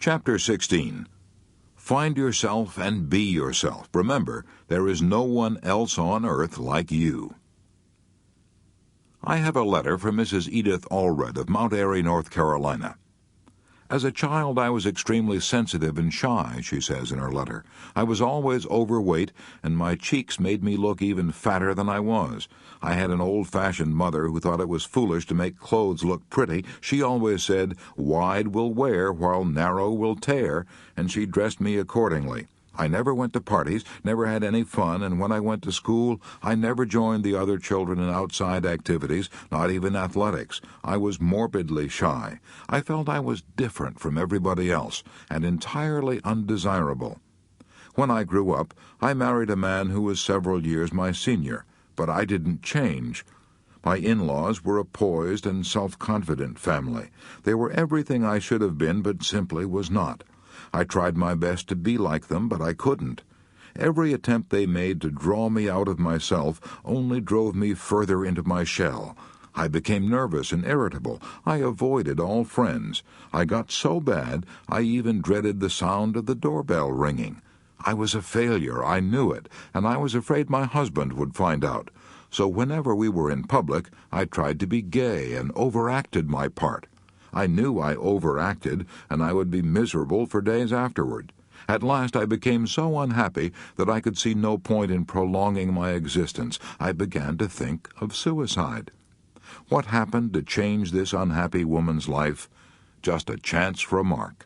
Chapter 16. Find yourself and be yourself. Remember, there is no one else on earth like you. I have a letter from Mrs. Edith Allred of Mount Airy, North Carolina. As a child, I was extremely sensitive and shy, she says in her letter. I was always overweight, and my cheeks made me look even fatter than I was. I had an old-fashioned mother who thought it was foolish to make clothes look pretty. She always said, "Wide will wear, while narrow will tear," and she dressed me accordingly. I never went to parties, never had any fun, and when I went to school, I never joined the other children in outside activities, not even athletics. I was morbidly shy. I felt I was different from everybody else, and entirely undesirable. When I grew up, I married a man who was several years my senior, but I didn't change. My in-laws were a poised and self-confident family. They were everything I should have been, but simply was not. I tried my best to be like them, but I couldn't. Every attempt they made to draw me out of myself only drove me further into my shell. I became nervous and irritable. I avoided all friends. I got so bad, I even dreaded the sound of the doorbell ringing. I was a failure, I knew it, and I was afraid my husband would find out. So whenever we were in public, I tried to be gay and overacted my part. I knew I overacted, and I would be miserable for days afterward. At last I became so unhappy that I could see no point in prolonging my existence. I began to think of suicide. What happened to change this unhappy woman's life? Just a chance remark.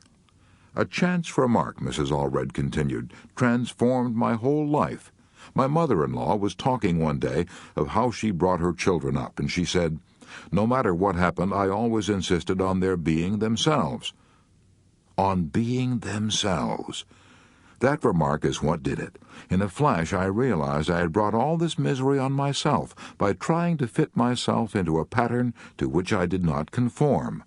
A chance remark, Mrs. Allred continued, transformed my whole life. My mother-in-law was talking one day of how she brought her children up, and she said, "No matter what happened, I always insisted on their being themselves." On being themselves. That remark is what did it. In a flash, I realized I had brought all this misery on myself by trying to fit myself into a pattern to which I did not conform.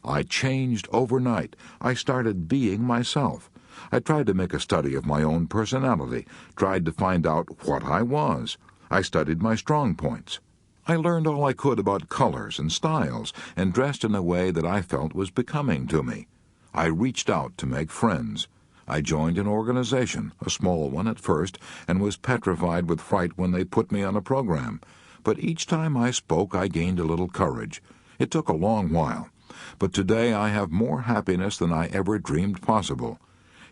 I changed overnight. I started being myself. I tried to make a study of my own personality, tried to find out what I was. I studied my strong points. I learned all I could about colors and styles, and dressed in a way that I felt was becoming to me. I reached out to make friends. I joined an organization, a small one at first, and was petrified with fright when they put me on a program. But each time I spoke, I gained a little courage. It took a long while. But today I have more happiness than I ever dreamed possible.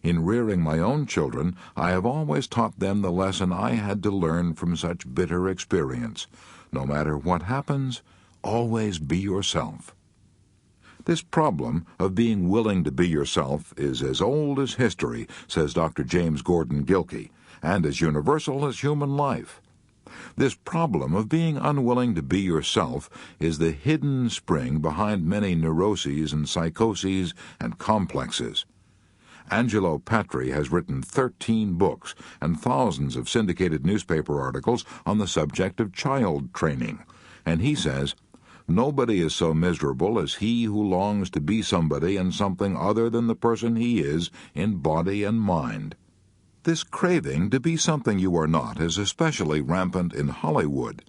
In rearing my own children, I have always taught them the lesson I had to learn from such bitter experience. No matter what happens, always be yourself. This problem of being willing to be yourself is as old as history, says Dr. James Gordon Gilkey, and as universal as human life. This problem of being unwilling to be yourself is the hidden spring behind many neuroses and psychoses and complexes. Angelo Patri has written 13 books and thousands of syndicated newspaper articles on the subject of child training, and he says, "Nobody is so miserable as he who longs to be somebody and something other than the person he is in body and mind." This craving to be something you are not is especially rampant in Hollywood.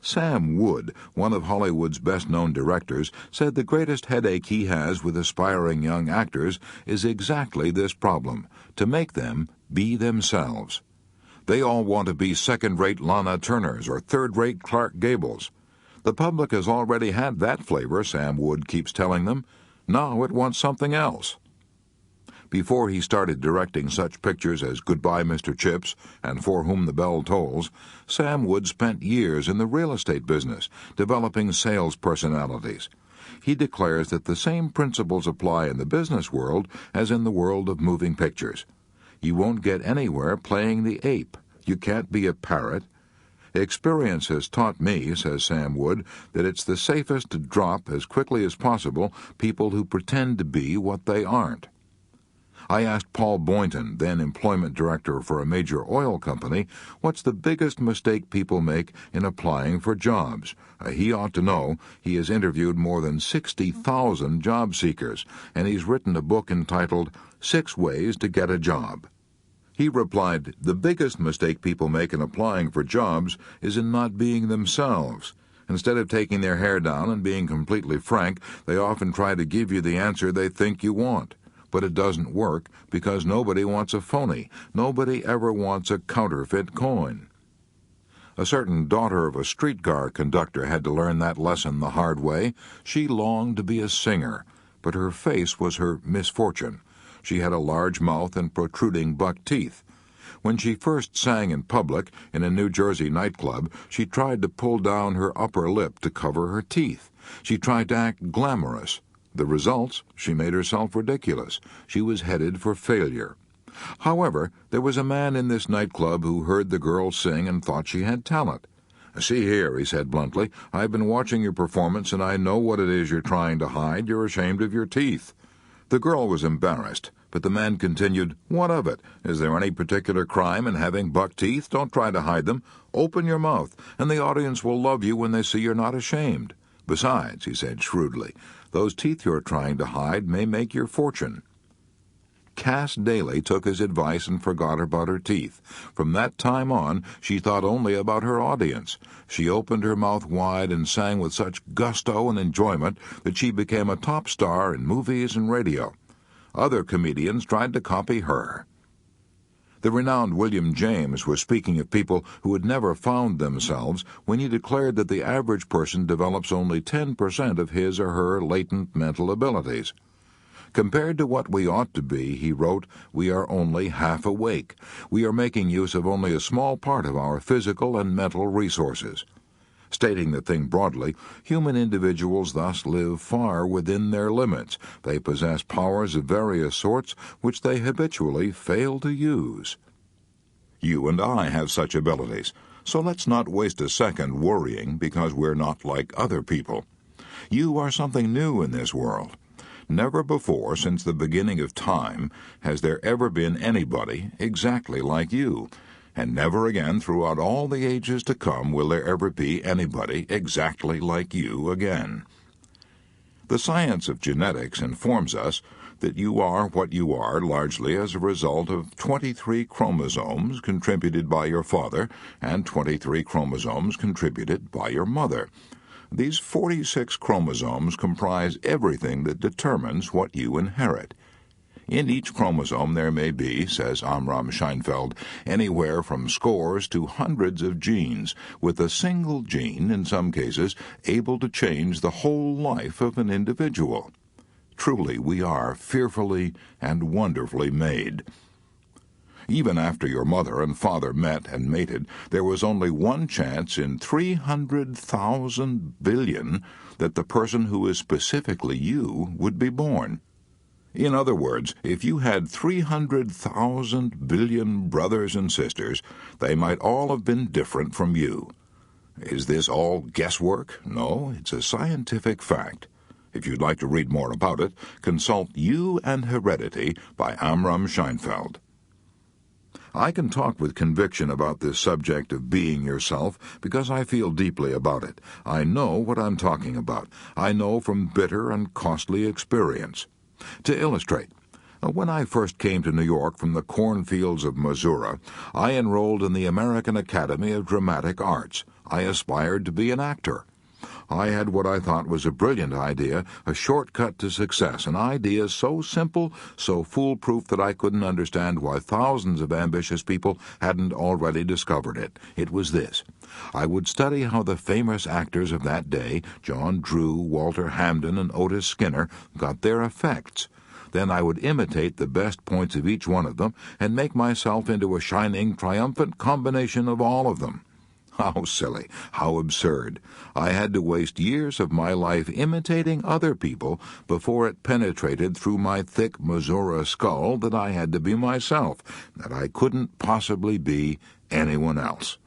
Sam Wood, one of Hollywood's best-known directors, said the greatest headache he has with aspiring young actors is exactly this problem, to make them be themselves. They all want to be second-rate Lana Turners or third-rate Clark Gables. The public has already had that flavor, Sam Wood keeps telling them. Now it wants something else. Before he started directing such pictures as Goodbye, Mr. Chips and For Whom the Bell Tolls, Sam Wood spent years in the real estate business, developing sales personalities. He declares that the same principles apply in the business world as in the world of moving pictures. You won't get anywhere playing the ape. You can't be a parrot. Experience has taught me, says Sam Wood, that it's the safest to drop as quickly as possible people who pretend to be what they aren't. I asked Paul Boynton, then employment director for a major oil company, what's the biggest mistake people make in applying for jobs. He ought to know. He has interviewed more than 60,000 job seekers, and he's written a book entitled 6 Ways to Get a Job. He replied, "The biggest mistake people make in applying for jobs is in not being themselves. Instead of taking their hair down and being completely frank, they often try to give you the answer they think you want. but it doesn't work because nobody wants a phony. Nobody ever wants a counterfeit coin. A certain daughter of a streetcar conductor had to learn that lesson the hard way. She longed to be a singer, but her face was her misfortune. She had a large mouth and protruding buck teeth. When she first sang in public in a New Jersey nightclub, she tried to pull down her upper lip to cover her teeth. She tried to act glamorous. The results, she made herself ridiculous. She was headed for failure. However, there was a man in this nightclub who heard the girl sing and thought she had talent. "See here," he said bluntly, "I've been watching your performance and I know what it is you're trying to hide. You're ashamed of your teeth." The girl was embarrassed, but the man continued, "What of it? Is there any particular crime in having buck teeth? Don't try to hide them. Open your mouth, and the audience will love you when they see you're not ashamed. Besides," he said shrewdly, "those teeth you're trying to hide may make your fortune." Cass Daly took his advice and forgot about her teeth. From that time on, she thought only about her audience. She opened her mouth wide and sang with such gusto and enjoyment that she became a top star in movies and radio. Other comedians tried to copy her. The renowned William James was speaking of people who had never found themselves when he declared that the average person develops only 10% of his or her latent mental abilities. Compared to what we ought to be, he wrote, we are only half awake. We are making use of only a small part of our physical and mental resources. Stating the thing broadly, human individuals thus live far within their limits. They possess powers of various sorts which they habitually fail to use. You and I have such abilities, so let's not waste a second worrying because we're not like other people. You are something new in this world. Never before, since the beginning of time, has there ever been anybody exactly like you, and never again throughout all the ages to come will there ever be anybody exactly like you again. The science of genetics informs us that you are what you are largely as a result of 23 chromosomes contributed by your father and 23 chromosomes contributed by your mother. These 46 chromosomes comprise everything that determines what you inherit. In each chromosome there may be, says Amram Scheinfeld, anywhere from scores to hundreds of genes, with a single gene, in some cases, able to change the whole life of an individual. Truly, we are fearfully and wonderfully made. Even after your mother and father met and mated, there was only one chance in 300,000 billion that the person who is specifically you would be born. In other words, if you had 300,000 billion brothers and sisters, they might all have been different from you. Is this all guesswork? No, it's a scientific fact. If you'd like to read more about it, consult You and Heredity by Amram Scheinfeld. I can talk with conviction about this subject of being yourself because I feel deeply about it. I know what I'm talking about. I know from bitter and costly experience. To illustrate, when I first came to New York from the cornfields of Missouri, I enrolled in the American Academy of Dramatic Arts. I aspired to be an actor. I had what I thought was a brilliant idea, a shortcut to success, an idea so simple, so foolproof that I couldn't understand why thousands of ambitious people hadn't already discovered it. It was this. I would study how the famous actors of that day, John Drew, Walter Hamden, and Otis Skinner, got their effects. Then I would imitate the best points of each one of them and make myself into a shining, triumphant combination of all of them. How silly, how absurd. I had to waste years of my life imitating other people before it penetrated through my thick Missouri skull that I had to be myself, that I couldn't possibly be anyone else.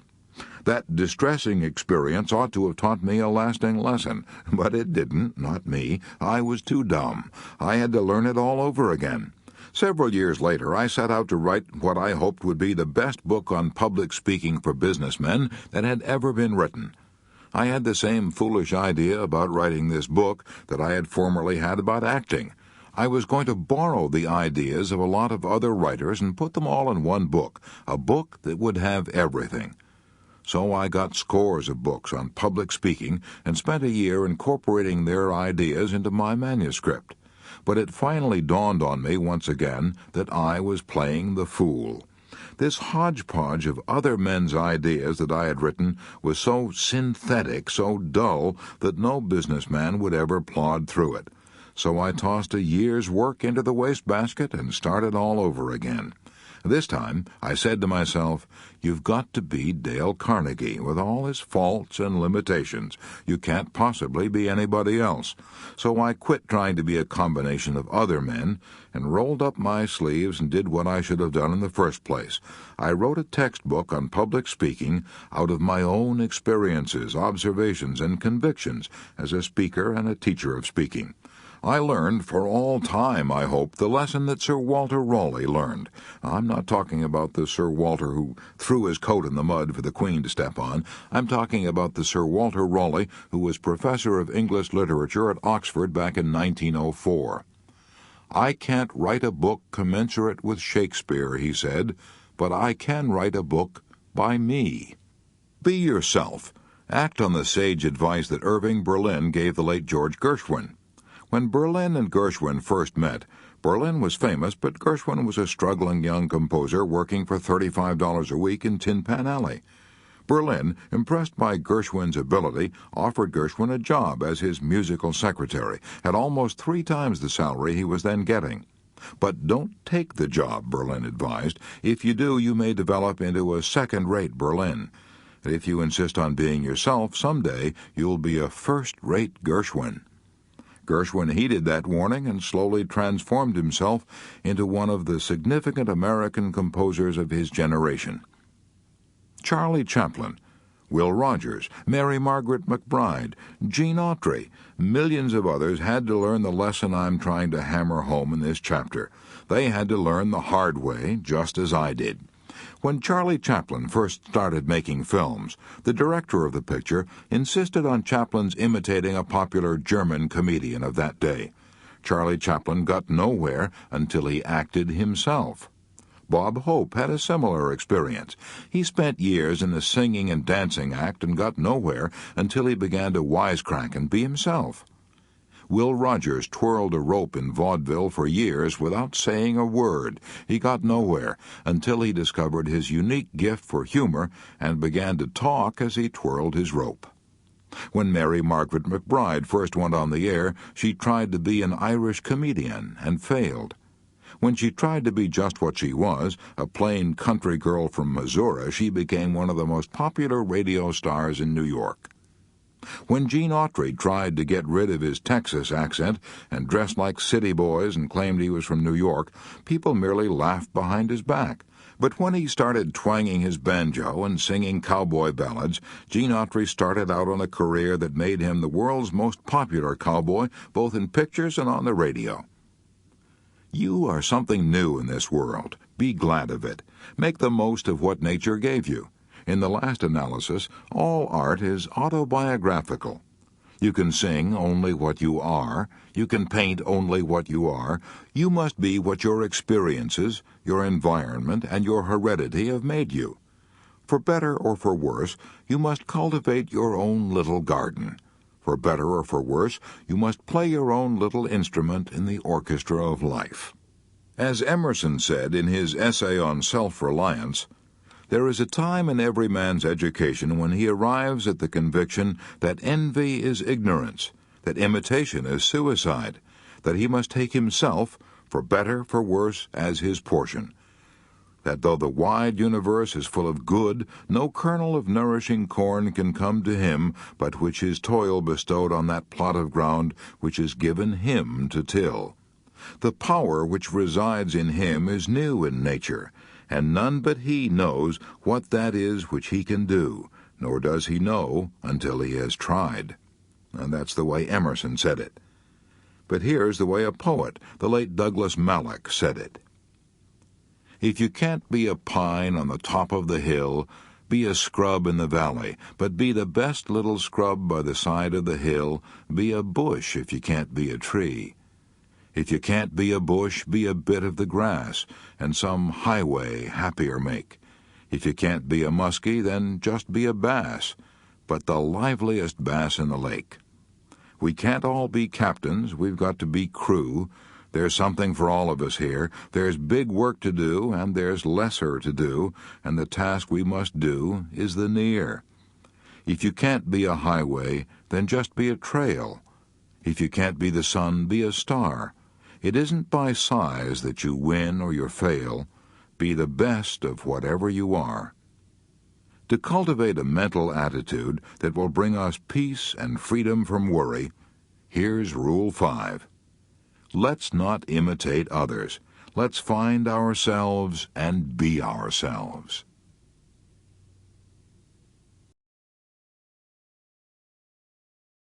That distressing experience ought to have taught me a lasting lesson, but it didn't, not me. I was too dumb. I had to learn it all over again. Several years later, I set out to write what I hoped would be the best book on public speaking for businessmen that had ever been written. I had the same foolish idea about writing this book that I had formerly had about acting. I was going to borrow the ideas of a lot of other writers and put them all in one book, a book that would have everything. So I got scores of books on public speaking and spent a year incorporating their ideas into my manuscript. but it finally dawned on me once again that I was playing the fool. This hodgepodge of other men's ideas that I had written was so synthetic, so dull, that no businessman would ever plod through it. So I tossed a year's work into the wastebasket and started all over again. This time, I said to myself, you've got to be Dale Carnegie, with all his faults and limitations. You can't possibly be anybody else. So I quit trying to be a combination of other men and rolled up my sleeves and did what I should have done in the first place. I wrote a textbook on public speaking out of my own experiences, observations, and convictions as a speaker and a teacher of speaking. I learned for all time, I hope, the lesson that Sir Walter Raleigh learned. I'm not talking about the Sir Walter who threw his coat in the mud for the Queen to step on. I'm talking about the Sir Walter Raleigh who was Professor of English Literature at Oxford back in 1904. I can't write a book commensurate with Shakespeare, he said, but I can write a book by me. Be yourself. Act on the sage advice that Irving Berlin gave the late George Gershwin. When Berlin and Gershwin first met, Berlin was famous, but Gershwin was a struggling young composer working for $35 a week in Tin Pan Alley. Berlin, impressed by Gershwin's ability, offered Gershwin a job as his musical secretary, at almost 3 times the salary he was then getting. But don't take the job, Berlin advised. If you do, you may develop into a second-rate Berlin. If you insist on being yourself, someday you'll be a first-rate Gershwin. Gershwin heeded that warning and slowly transformed himself into one of the significant American composers of his generation. Charlie Chaplin, Will Rogers, Mary Margaret McBride, Gene Autry, millions of others had to learn the lesson I'm trying to hammer home in this chapter. They had to learn the hard way, just as I did. When Charlie Chaplin first started making films, the director of the picture insisted on Chaplin's imitating a popular German comedian of that day. Charlie Chaplin got nowhere until he acted himself. Bob Hope had a similar experience. He spent years in the singing and dancing act and got nowhere until he began to wisecrack and be himself. Will Rogers twirled a rope in vaudeville for years without saying a word. He got nowhere until he discovered his unique gift for humor and began to talk as he twirled his rope. When Mary Margaret McBride first went on the air, she tried to be an Irish comedian and failed. When she tried to be just what she was, a plain country girl from Missouri, she became one of the most popular radio stars in New York. When Gene Autry tried to get rid of his Texas accent and dressed like city boys and claimed he was from New York, people merely laughed behind his back. But when he started twanging his banjo and singing cowboy ballads, Gene Autry started out on a career that made him the world's most popular cowboy, both in pictures and on the radio. You are something new in this world. Be glad of it. Make the most of what nature gave you. In the last analysis, all art is autobiographical. You can sing only what you are. You can paint only what you are. You must be what your experiences, your environment, and your heredity have made you. For better or for worse, you must cultivate your own little garden. For better or for worse, you must play your own little instrument in the orchestra of life. As Emerson said in his essay on self-reliance, there is a time in every man's education when he arrives at the conviction that envy is ignorance, that imitation is suicide, that he must take himself, for better, for worse, as his portion, that though the wide universe is full of good, no kernel of nourishing corn can come to him but which his toil bestowed on that plot of ground which is given him to till. The power which resides in him is new in nature, and none but he knows what that is which he can do, nor does he know until he has tried. And that's the way Emerson said it. But here's the way a poet, the late Douglas Mallock, said it. If you can't be a pine on the top of the hill, be a scrub in the valley, but be the best little scrub by the side of the hill, be a bush if you can't be a tree. If you can't be a bush, be a bit of the grass, and some highway happier make. If you can't be a muskie, then just be a bass, but the liveliest bass in the lake. We can't all be captains, we've got to be crew. There's something for all of us here. There's big work to do, and there's lesser to do, and the task we must do is the near. If you can't be a highway, then just be a trail. If you can't be the sun, be a star. It isn't by size that you win or you fail. Be the best of whatever you are. To cultivate a mental attitude that will bring us peace and freedom from worry, here's Rule 5. Let's not imitate others. Let's find ourselves and be ourselves.